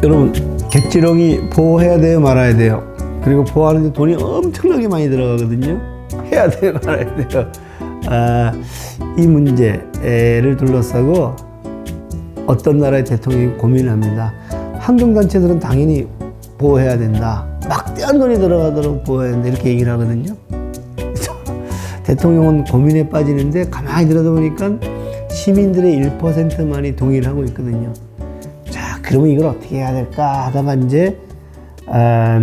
여러분, 갯지렁이 보호해야 돼요, 말아야 돼요? 그리고 보호하는데 돈이 엄청나게 많이 들어가거든요. 해야 돼요, 말아야 돼요? 이 문제를 둘러싸고 어떤 나라의 대통령이 고민을 합니다. 환경단체들은 당연히 보호해야 된다. 막대한 돈이 들어가도록 보호해야 된다. 이렇게 얘기를 하거든요. 대통령은 고민에 빠지는데 가만히 들여다보니까 시민들의 1%만이 동의를 하고 있거든요. 자, 그러면 이걸 어떻게 해야 될까 하다가 이제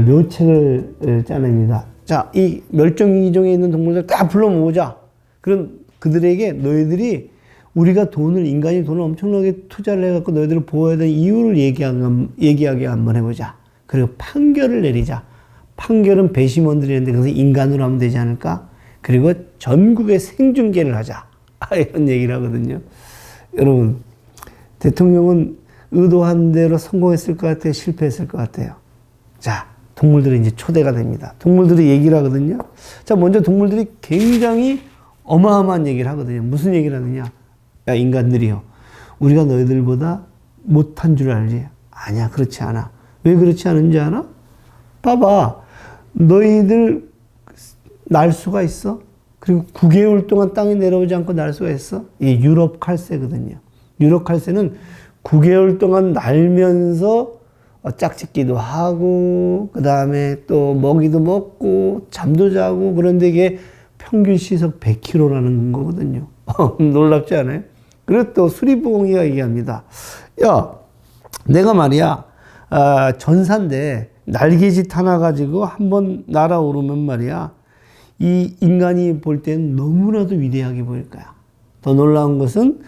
묘책을 짜냅니다. 자, 이 멸종위기종에 있는 동물들 다 불러 모으자. 그럼 그들에게 너희들이 우리가 인간이 돈을 엄청나게 투자를 해갖고 너희들을 보호해야 되는 이유를 얘기하게 한번 해보자. 그리고 판결을 내리자. 판결은 배심원들이 있는데 그래서 인간으로 하면 되지 않을까? 그리고 전국에 생중계를 하자. 이런 얘기를 하거든요. 여러분, 대통령은 의도한 대로 성공했을 것 같아요? 실패했을 것 같아요? 자, 동물들이 이제 초대가 됩니다. 동물들이 얘기를 하거든요. 자, 먼저 동물들이 굉장히 어마어마한 얘기를 하거든요. 무슨 얘기를 하느냐? 야, 인간들이요. 우리가 너희들보다 못한 줄 알지? 아니야, 그렇지 않아. 왜 그렇지 않은지 알아? 봐봐. 너희들 날 수가 있어? 그리고 9개월 동안 땅에 내려오지 않고 날 수가 있어? 이게 유럽 칼새거든요. 유럽 칼새는 9개월 동안 날면서 짝짓기도 하고, 그 다음에 또 먹이도 먹고, 잠도 자고, 그런데 이게 평균 시속 100km라는 거거든요. 놀랍지 않아요? 그리고 또 수리부엉이가 얘기합니다. 야, 내가 말이야, 전사인데 날개짓 하나 가지고 한번 날아오르면 말이야, 이 인간이 볼 때는 너무나도 위대하게 보일 거야. 더 놀라운 것은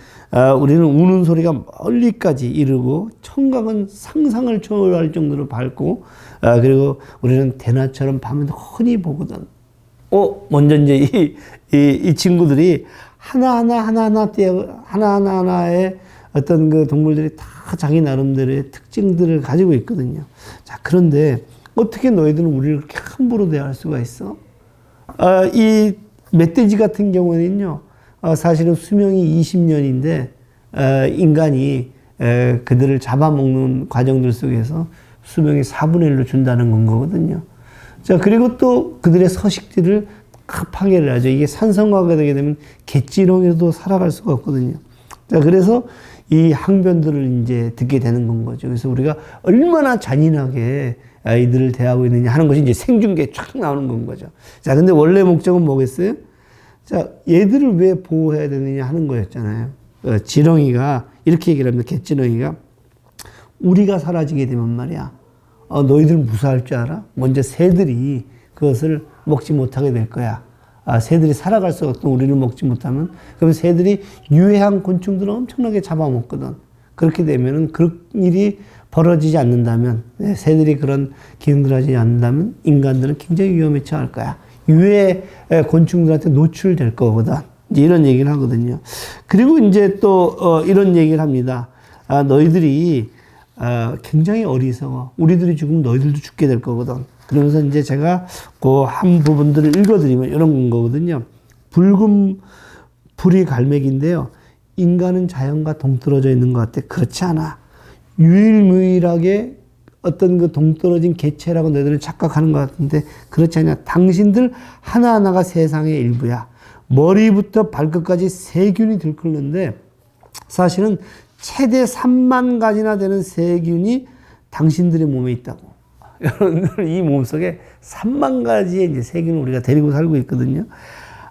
우리는 우는 소리가 멀리까지 이르고 청각은 상상을 초월할 정도로 밝고, 그리고 우리는 대낮처럼 밤에도 흔히 보거든. 먼저 이제 이 친구들이 하나하나의 어떤 그 동물들이 다 자기 나름대로의 특징들을 가지고 있거든요. 자, 그런데 어떻게 너희들은 우리를 그렇게 함부로 대할 수가 있어? 이 멧돼지 같은 경우는요, 사실은 수명이 20년인데, 인간이 그들을 잡아먹는 과정들 속에서 수명이 4분의 1로 준다는 거거든요. 자, 그리고 또 그들의 서식지를 파괴를 하죠. 이게 산성화가 되게 되면 갯지렁이로도 살아갈 수가 없거든요. 자, 그래서 이 항변들을 이제 듣게 되는 건 거죠. 그래서 우리가 얼마나 잔인하게 이들을 대하고 있느냐 하는 것이 이제 생중계에 쫙 나오는 건 거죠. 자, 근데 원래 목적은 뭐겠어요? 자, 얘들을 왜 보호해야 되느냐 하는 거였잖아요. 지렁이가 이렇게 얘기를 합니다. 갯지렁이가 우리가 사라지게 되면 말이야, 너희들 무사할 줄 알아? 먼저 새들이 그것을 먹지 못하게 될 거야. 새들이 살아갈 수 없던 우리를 먹지 못하면, 그러면 새들이 유해한 곤충들을 엄청나게 잡아먹거든. 그렇게 되면은 그런 일이 벌어지지 않는다면, 새들이 그런 기능들을 하지 않는다면 인간들은 굉장히 위험에 처할 거야. 유해 곤충들한테 노출될 거거든. 이제 이런 얘기를 하거든요. 그리고 이제 또 이런 얘기를 합니다. 너희들이 굉장히 어리석어. 우리들이 죽으면 너희들도 죽게 될 거거든. 그러면서 이제 제가 그 한 부분들을 읽어드리면 이런 거거든요. 붉은 불이 갈매기인데요. 인간은 자연과 동떨어져 있는 것 같아. 그렇지 않아. 유일무이하게 어떤 그 동떨어진 개체라고 너희들은 착각하는 것 같은데 그렇지 않냐. 당신들 하나하나가 세상의 일부야. 머리부터 발끝까지 세균이 들끓는데 사실은 최대 3만 가지나 되는 세균이 당신들의 몸에 있다고. 여러분들 이 몸속에 3만 가지의 이제 세균을 우리가 데리고 살고 있거든요.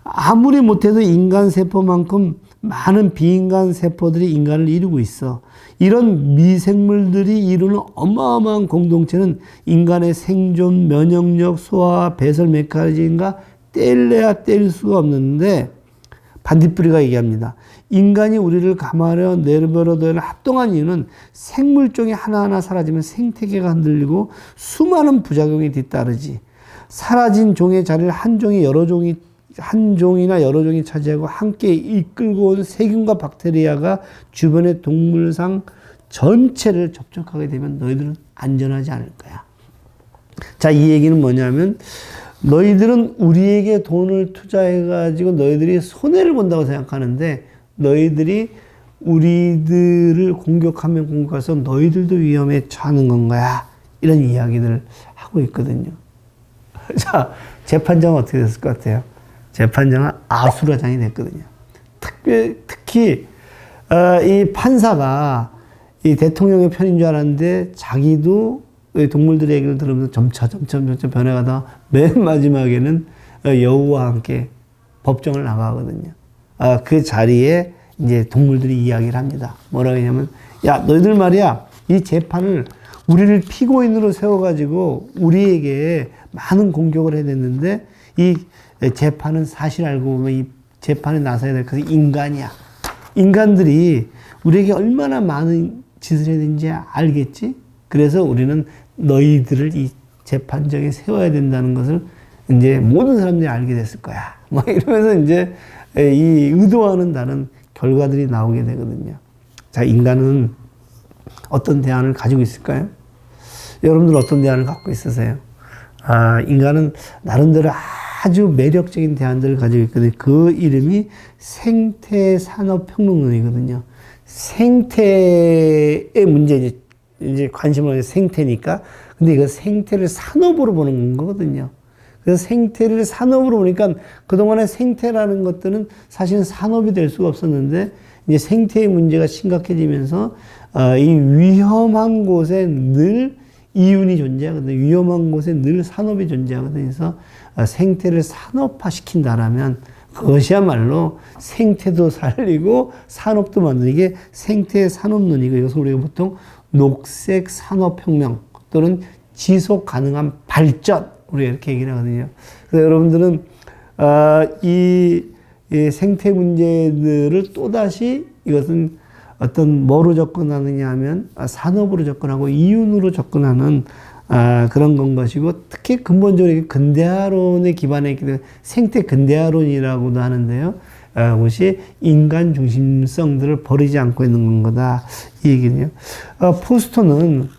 아무리 못해도 인간 세포만큼 많은 비인간 세포들이 인간을 이루고 있어. 이런 미생물들이 이루는 어마어마한 공동체는 인간의 생존, 면역력, 소화, 배설 메커니즘과 뗄래야 뗄 수가 없는데 반딧불이가 얘기합니다. 인간이 우리를 감화려 내버려둬야 합동한 이유는 생물종이 하나하나 사라지면 생태계가 흔들리고 수많은 부작용이 뒤따르지. 사라진 종의 자리를 한 종이나 여러 종이 차지하고 함께 이끌고 온 세균과 박테리아가 주변의 동물상 전체를 접촉하게 되면 너희들은 안전하지 않을 거야. 자, 이 얘기는 뭐냐면 너희들은 우리에게 돈을 투자해가지고 너희들이 손해를 본다고 생각하는데 너희들이 우리들을 공격하면 공격해서 너희들도 위험에 처하는 건가야. 이런 이야기를 하고 있거든요. 자, 재판장은 어떻게 됐을 것 같아요? 재판장은 아수라장이 됐거든요. 특히 이 판사가 이 대통령의 편인 줄 알았는데 자기도 동물들의 얘기를 들으면서 점차 변해가다가 맨 마지막에는 여우와 함께 법정을 나가거든요. 그 자리에 이제 동물들이 이야기를 합니다. 뭐라고 하냐면, 야, 너희들 말이야, 이 재판을 우리를 피고인으로 세워가지고 우리에게 많은 공격을 해냈는데 이 재판은 사실 알고 보면 이 재판에 나서야 될 것은 인간이야. 인간들이 우리에게 얼마나 많은 짓을 해야 되는지 알겠지? 그래서 우리는 너희들을 이 재판정에 세워야 된다는 것을 이제 모든 사람들이 알게 됐을 거야. 막 이러면서 이제 이 의도와는 다른 결과들이 나오게 되거든요. 자, 인간은 어떤 대안을 가지고 있을까요? 여러분들 어떤 대안을 갖고 있으세요? 인간은 나름대로 아주 매력적인 대안들을 가지고 있거든요. 그 이름이 생태산업평론론이거든요. 생태의 문제, 이제 관심을 생태니까. 근데 이거 생태를 산업으로 보는 거거든요. 그래서 생태를 산업으로 보니까 그동안의 생태라는 것들은 사실은 산업이 될 수가 없었는데 이제 생태의 문제가 심각해지면서 이 위험한 곳에 늘 이윤이 존재하거든요. 위험한 곳에 늘 산업이 존재하거든요. 그래서 생태를 산업화시킨다라면 그것이야말로 생태도 살리고 산업도 만드는 이게 생태 산업론이고 이것을 우리가 보통 녹색 산업혁명 또는 지속 가능한 발전 우리가 이렇게 얘기를 하거든요. 그래서 여러분들은 이 생태 문제들을 또다시 이것은 어떤 뭐로 접근하느냐 하면 산업으로 접근하고 이윤으로 접근하는 그런 건 것이고 특히 근본적으로 근대화론에 기반해 있기 때문에 생태 근대화론이라고도 하는데요. 그것이 인간 중심성들을 버리지 않고 있는 거다. 이 얘기는요. 포스터는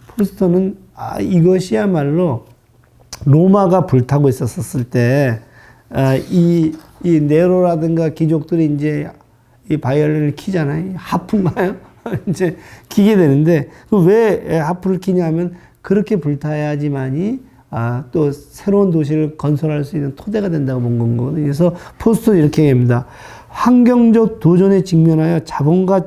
이것이야말로 로마가 불타고 있었을 때, 이 네로라든가 귀족들이 이제 이 바이올린을 키잖아요. 하프인가요? 이제 키게 되는데, 왜 하프를 키냐면, 그렇게 불타야지만이, 또 새로운 도시를 건설할 수 있는 토대가 된다고 본 거거든요. 그래서 포스터는 이렇게 얘기합니다. 환경적 도전에 직면하여 자본과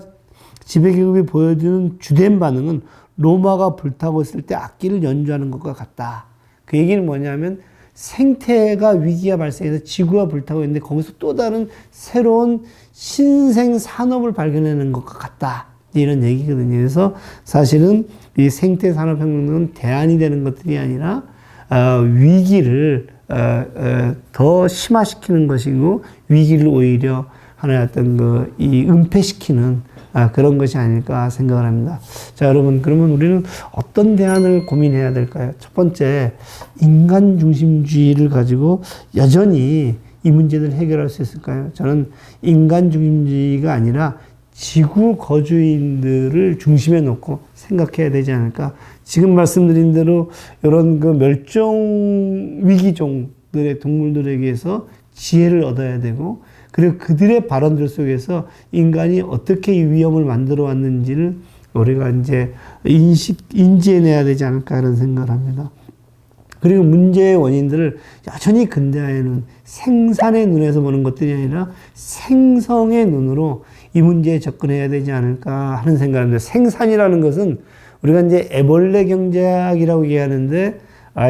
지배계급이 보여주는 주된 반응은 로마가 불타고 있을 때 악기를 연주하는 것과 같다. 그 얘기는 뭐냐면 생태가 위기가 발생해서 지구가 불타고 있는데 거기서 또 다른 새로운 신생 산업을 발견하는 것과 같다. 이런 얘기거든요. 그래서 사실은 이 생태 산업혁명은 대안이 되는 것들이 아니라 위기를 더 심화시키는 것이고 위기를 오히려 하나의 어떤 이 은폐시키는 그런 것이 아닐까 생각을 합니다. 자, 여러분, 그러면 우리는 어떤 대안을 고민해야 될까요? 첫 번째, 인간 중심주의를 가지고 여전히 이 문제를 해결할 수 있을까요? 저는 인간 중심주의가 아니라 지구 거주인들을 중심에 놓고 생각해야 되지 않을까. 지금 말씀드린 대로 이런 멸종 위기종들의 동물들에게서 지혜를 얻어야 되고 그리고 그들의 발언들 속에서 인간이 어떻게 이 위험을 만들어 왔는지를 우리가 이제 인지해내야 되지 않을까 하는 생각을 합니다. 그리고 문제의 원인들을 여전히 근대화에는 생산의 눈에서 보는 것들이 아니라 생성의 눈으로 이 문제에 접근해야 되지 않을까 하는 생각을 합니다. 생산이라는 것은 우리가 이제 애벌레 경제학이라고 얘기하는데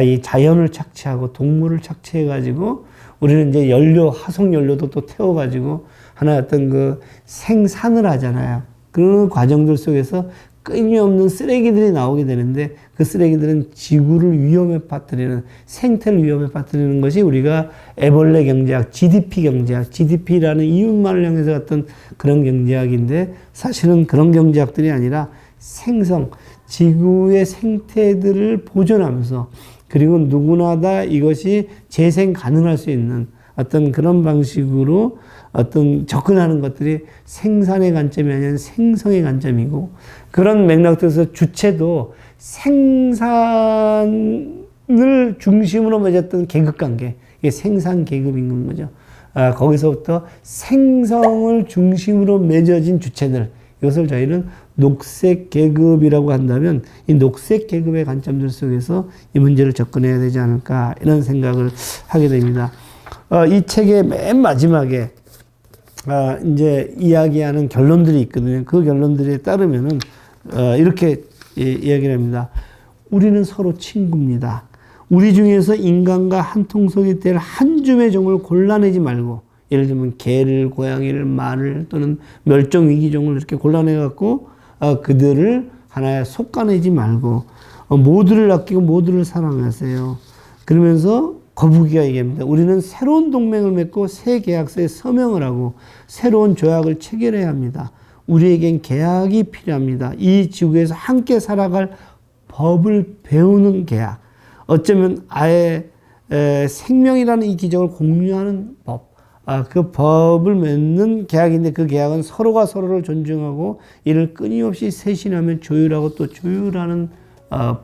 이 자연을 착취하고 동물을 착취해가지고 우리는 이제 화석 연료도 또 태워가지고 하나의 어떤 생산을 하잖아요. 그 과정들 속에서 끊임없는 쓰레기들이 나오게 되는데 그 쓰레기들은 지구를 위험에 빠뜨리는 생태를 위험에 빠뜨리는 것이 우리가 애벌레 경제학, GDP 경제학, GDP라는 이웃만을 향해서 어떤 그런 경제학인데 사실은 그런 경제학들이 아니라 생성, 지구의 생태들을 보존하면서 그리고 누구나 다 이것이 재생 가능할 수 있는 어떤 그런 방식으로 어떤 접근하는 것들이 생산의 관점이 아니라 생성의 관점이고 그런 맥락에서 주체도 생산을 중심으로 맺었던 계급관계, 이게 생산 계급인 거죠. 거기서부터 생성을 중심으로 맺어진 주체들, 이것을 저희는 녹색 계급이라고 한다면 이 녹색 계급의 관점들 속에서 이 문제를 접근해야 되지 않을까 이런 생각을 하게 됩니다. 이 책의 맨 마지막에 이제 이야기하는 결론들이 있거든요. 그 결론들에 따르면은 이렇게 이야기를 합니다. 우리는 서로 친구입니다. 우리 중에서 인간과 한 통속이 될 한 줌의 종을 골라내지 말고, 예를 들면 개를, 고양이를, 말을 또는 멸종위기종을 이렇게 골라내갖고 그들을 하나에 솎아내지 말고 모두를 아끼고 모두를 사랑하세요. 그러면서 거북이가 얘기합니다. 우리는 새로운 동맹을 맺고 새 계약서에 서명을 하고 새로운 조약을 체결해야 합니다. 우리에겐 계약이 필요합니다. 이 지구에서 함께 살아갈 법을 배우는 계약. 어쩌면 아예 생명이라는 이 기적을 공유하는 법. 그 법을 맺는 계약인데 그 계약은 서로가 서로를 존중하고 이를 끊임없이 쇄신하며 조율하고 또 조율하는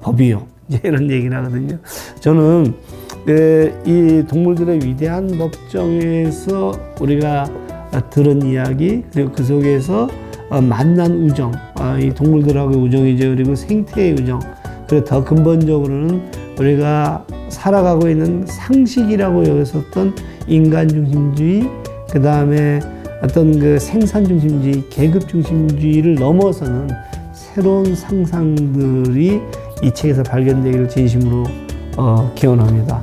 법이요. 이제 이런 얘기를 하거든요. 저는 이 동물들의 위대한 법정에서 우리가 들은 이야기, 그리고 그 속에서 만난 우정, 이 동물들하고의 우정이죠. 그리고 생태의 우정, 그리고 더 근본적으로는 우리가 살아가고 있는 상식이라고 여겼었던 인간 중심주의, 그 다음에 어떤 그 생산 중심주의, 계급 중심주의를 넘어서는 새로운 상상들이 이 책에서 발견되기를 진심으로 기원합니다.